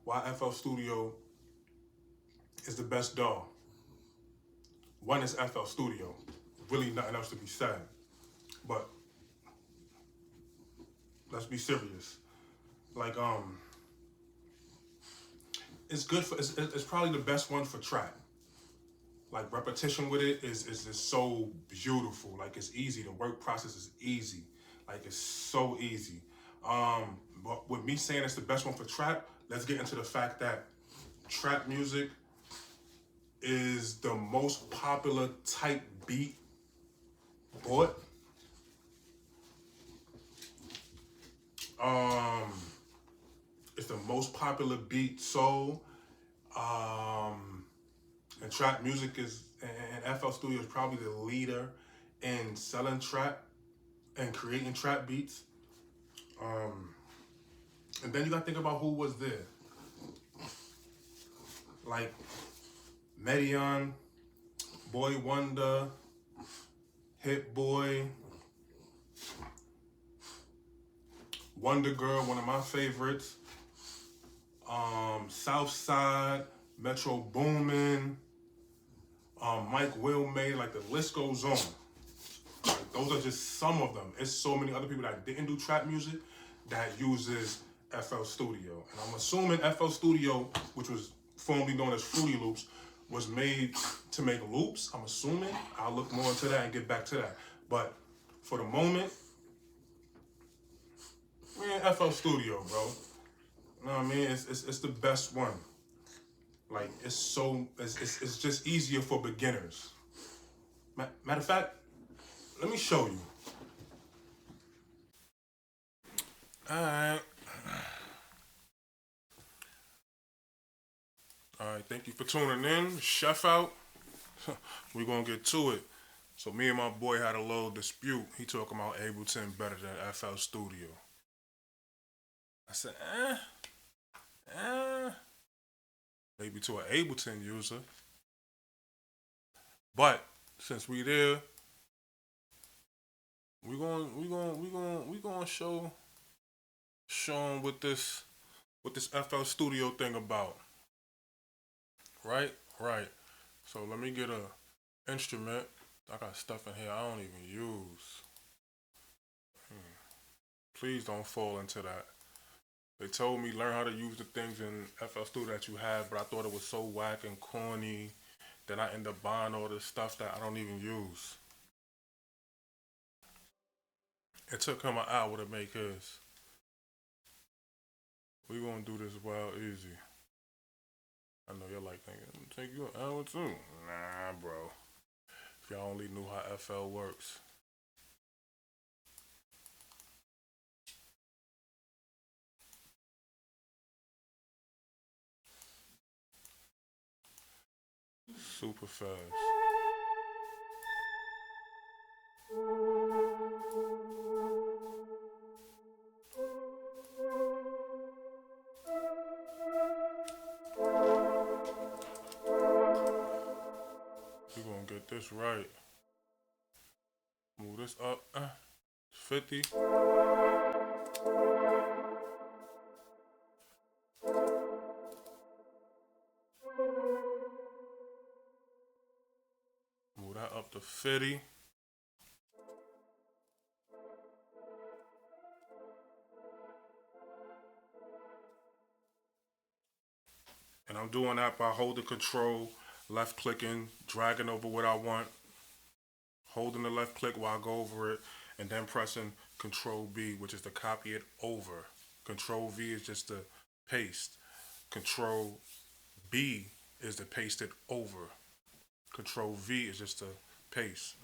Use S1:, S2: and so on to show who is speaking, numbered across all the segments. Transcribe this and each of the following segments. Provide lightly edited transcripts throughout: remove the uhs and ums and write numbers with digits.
S1: why FL Studio is the best DAW. One is FL Studio. Really nothing else to be said. But let's be serious. Like it's good for it's probably the best one for trap. Like repetition with it is just so beautiful. Like it's easy. The work process is easy. Like it's so easy. But with me saying it's the best one for trap, let's get into the fact that trap music is the most popular type beat bought. Um, it's the most popular beat sold. And trap music and FL Studio is probably the leader in selling trap and creating trap beats. Um, and then you gotta think about who was there. Like Medion, Boy Wonder, Hit Boy, Wonder Girl, one of my favorites. Southside, Metro Boomin, Mike Will made, like the list goes on. Like, those are just some of them. It's so many other people that didn't do trap music that uses FL Studio. And I'm assuming FL Studio, which was formerly known as Fruity Loops, was made to make loops. I'm assuming. I'll look more into that and get back to that. But for the moment, man, FL Studio, bro. You know what I mean? It's the best one. Like it's just easier for beginners. Matter of fact, let me show you. Alright. Alright, thank you for tuning in. Xheffout. We're gonna get to it. So me and my boy had a little dispute. He talking about Ableton better than FL Studio. I said, maybe to an Ableton user. But since we there, we gonna show him what this FL Studio thing about. Right? Right. So let me get a instrument. I got stuff in here I don't even use. Please don't fall into that. They told me learn how to use the things in FL Studio that you have, but I thought it was so whack and corny. Then I end up buying all this stuff that I don't even use. It took him an hour to make his. We gonna do this well easy. I know you're like thinking, it'll take you an hour too. Nah, bro. If y'all only knew how FL works. Super fast. We gonna get this right. Move this up. 50. Move that up to 50. And I'm doing that by holding control, left clicking, dragging over what I want, holding the left click while I go over it, and then pressing Control B, which is to copy it over. Control V is just to paste. Control B is to paste it over. Control V is just to paste.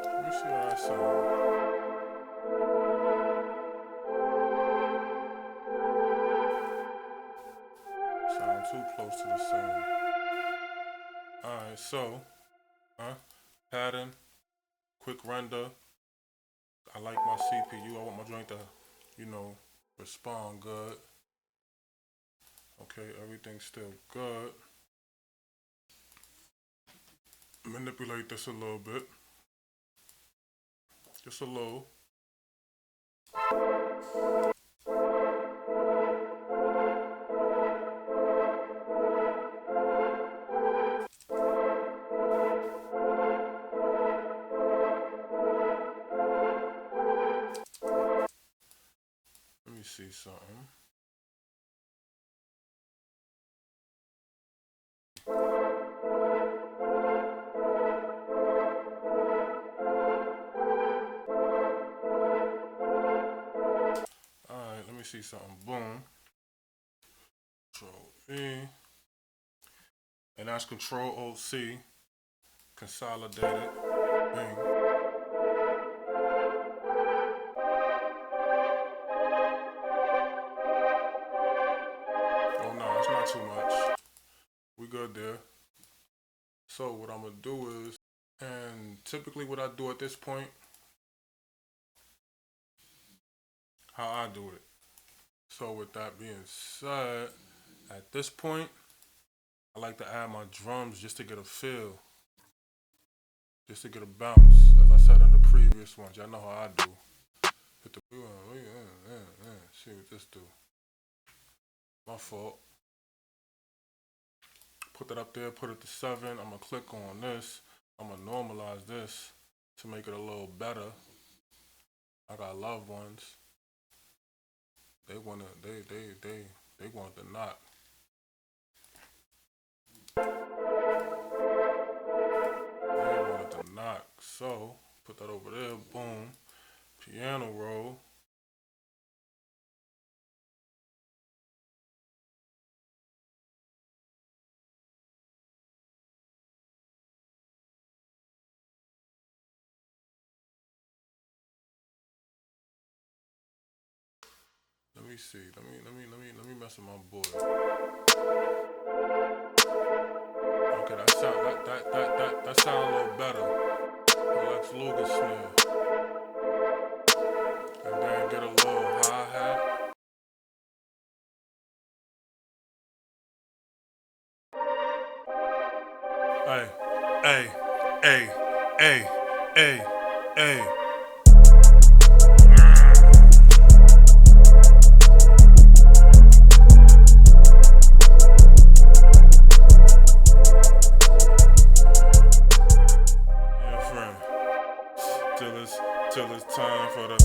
S1: Let me see how I sound. Sound too close to the same. Alright, so, pattern, quick render. I like my CPU. I want my joint to, respond good. Okay, everything's still good. manipulate this a little bit. Just a little. Let me see something. Alright, let me see something. Boom. Control V. And that's Control Alt C. Consolidated. Bing. Oh no, it's not too much. We good there. So what I'm gonna do is, and typically what I do at this point, how I do it. So with that being said, at this point, I like to add my drums just to get a feel, just to get a bounce, as I said in the previous ones. Y'all know how I do. Hit the see what this do. My fault. Put that up there, put it to 7. I'm gonna click on this. I'm gonna normalize this to make it a little better. I got loved ones. They want the knock. They wanted the knock. So put that over there. Boom. Piano roll. Let me see. Let me mess with my boy. Okay, that sound a little better. Lex Luger snare. And then get a little hi-hat. Hey, hey, hey, hey, hey, hey. Till it's time for the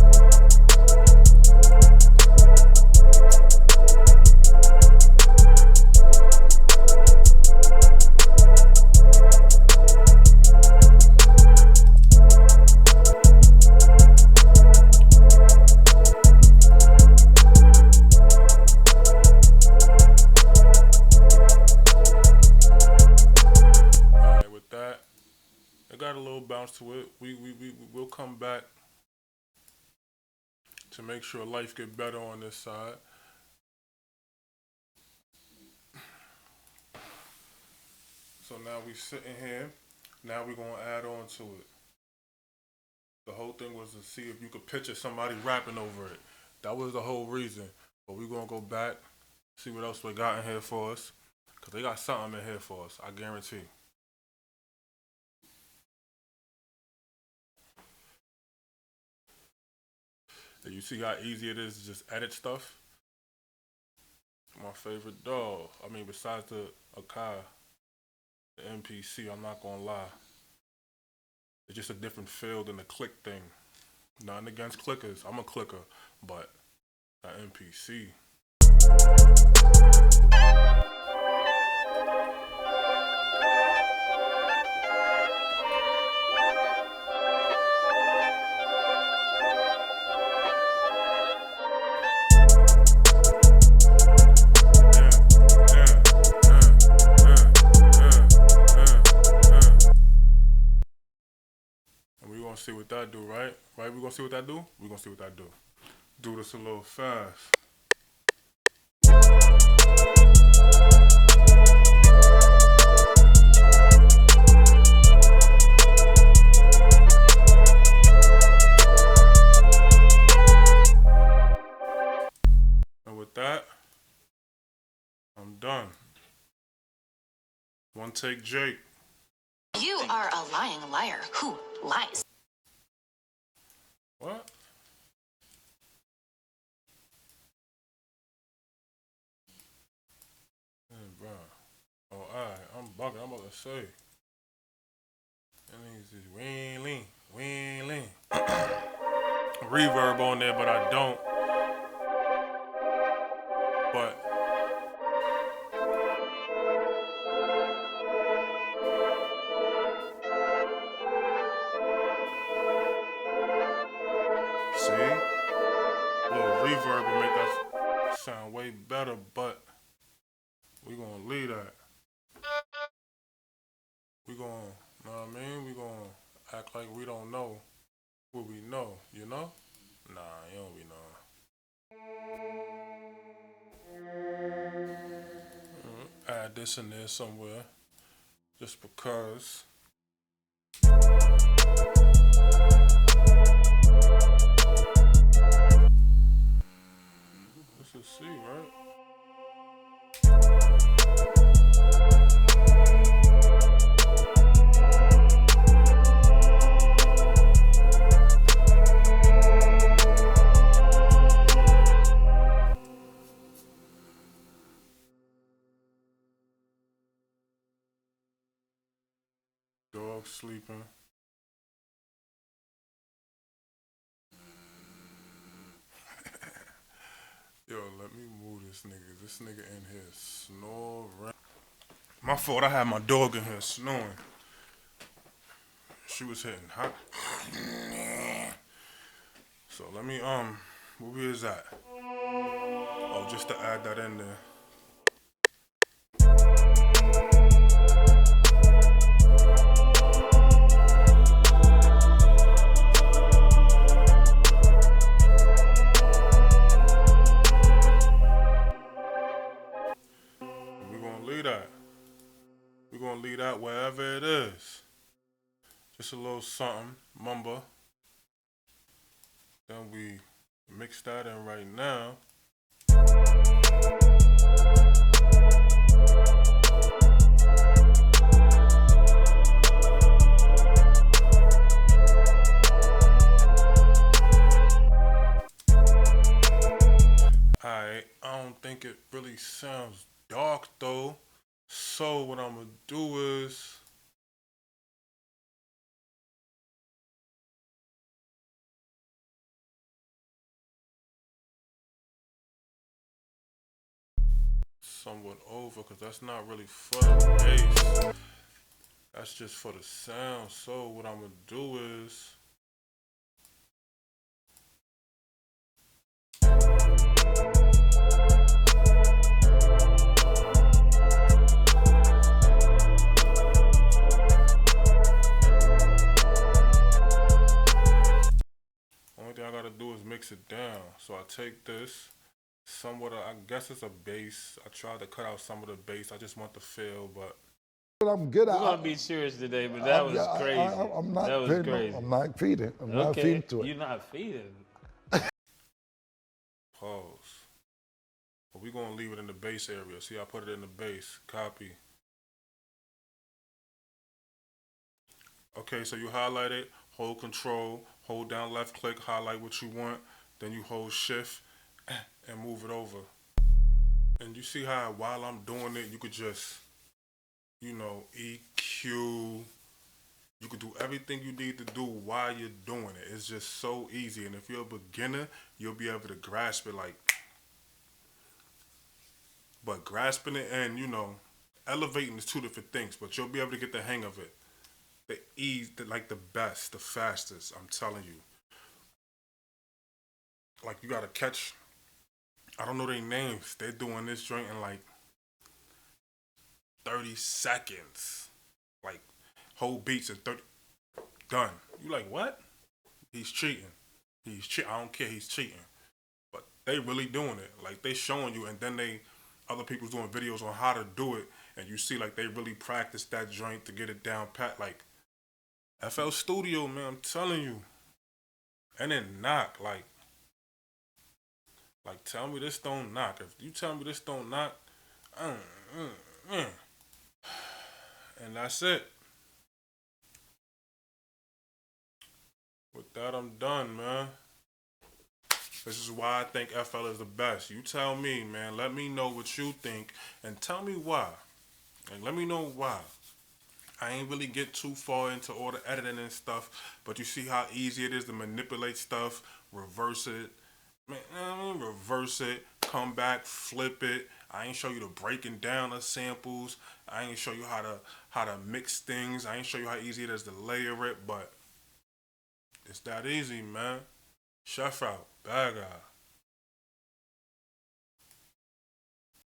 S1: Alright, with that, it got a little bounce to it. We'll come back to make sure life get better on this side. So now we sitting here. Now we're gonna add on to it. The whole thing was to see if you could picture somebody rapping over it. That was the whole reason. But we're gonna go back, see what else we got in here for us. Cause they got something in here for us, I guarantee. And you see how easy it is to just edit stuff? My favorite DAW. I mean, besides the Akai, the MPC, I'm not gonna lie. It's just a different feel than the click thing. Nothing against clickers. I'm a clicker, but that MPC. See what that do, right? Right? We gonna see what that do? We gonna see what that do. Do this a little fast. And with that, I'm done. One take, Jake.
S2: You are a lying liar who lies.
S1: What? Man, bro. Oh, alright. I'm bugging. I'm about to say. That nigga's just wheeling. Reverb on there, but I don't. But see, a little reverb will make that sound way better. But we gonna leave that. We gonna, know what I mean? We gonna act like we don't know what we know. You know? Nah, you don't be knowing. Add this in there somewhere, just because. This is C, right? Dog sleeping. Yo, let me move this nigga. This nigga in here snoring. My fault, I had my dog in here snoring. She was hitting hot. So let me, where is that? Oh, just to add that in there. We're gonna leave that. We're gonna leave that wherever it is. Just a little something, mumba. Then we mix that in right now. Alright, I don't think it really sounds dark though. So what I'm gonna do is somewhat over, because that's not really for the bass. That's just for the sound. So what I'm gonna do is only thing I gotta do is mix it down. So I take this, somewhat I guess it's a bass. I tried to cut out some of the bass. I just want the feel, but
S3: I'm good.
S4: We're gonna be serious today, but that was crazy.
S3: I'm not.
S4: That was crazy.
S3: I'm not feeding. I'm not feeding to it.
S4: You're not feeding.
S1: pause. But we're gonna leave it in the bass area. See, I put it in the bass. Copy. Okay, so you highlight it, hold control, hold down left click, highlight what you want, then you hold shift and move it over. And you see how while I'm doing it, you could just, you know, EQ. You could do everything you need to do while you're doing it. It's just so easy. And if you're a beginner, you'll be able to grasp it like, but grasping it and, you know, elevating is two different things, but you'll be able to get the hang of it. The ease, like the best, the fastest, I'm telling you. Like you gotta catch, I don't know their names. They're doing this joint in like 30 seconds. Like whole beats in 30, done. You like, what? He's cheating. I don't care, he's cheating. But they really doing it. Like they showing you, and then other people's doing videos on how to do it, and you see like they really practice that joint to get it down pat. Like FL Studio, man, I'm telling you. And then knock, like tell me this don't knock. If you tell me this don't knock, and that's it. With that, I'm done, man. This is why I think FL is the best. You tell me, man. Let me know what you think and tell me why. And let me know why. I ain't really get too far into all the editing and stuff, but you see how easy it is to manipulate stuff, reverse it, man, reverse it, come back, flip it. I ain't show you the breaking down of samples. I ain't show you how to mix things. I ain't show you how easy it is to layer it, but it's that easy, man. Xheffout, bad guy.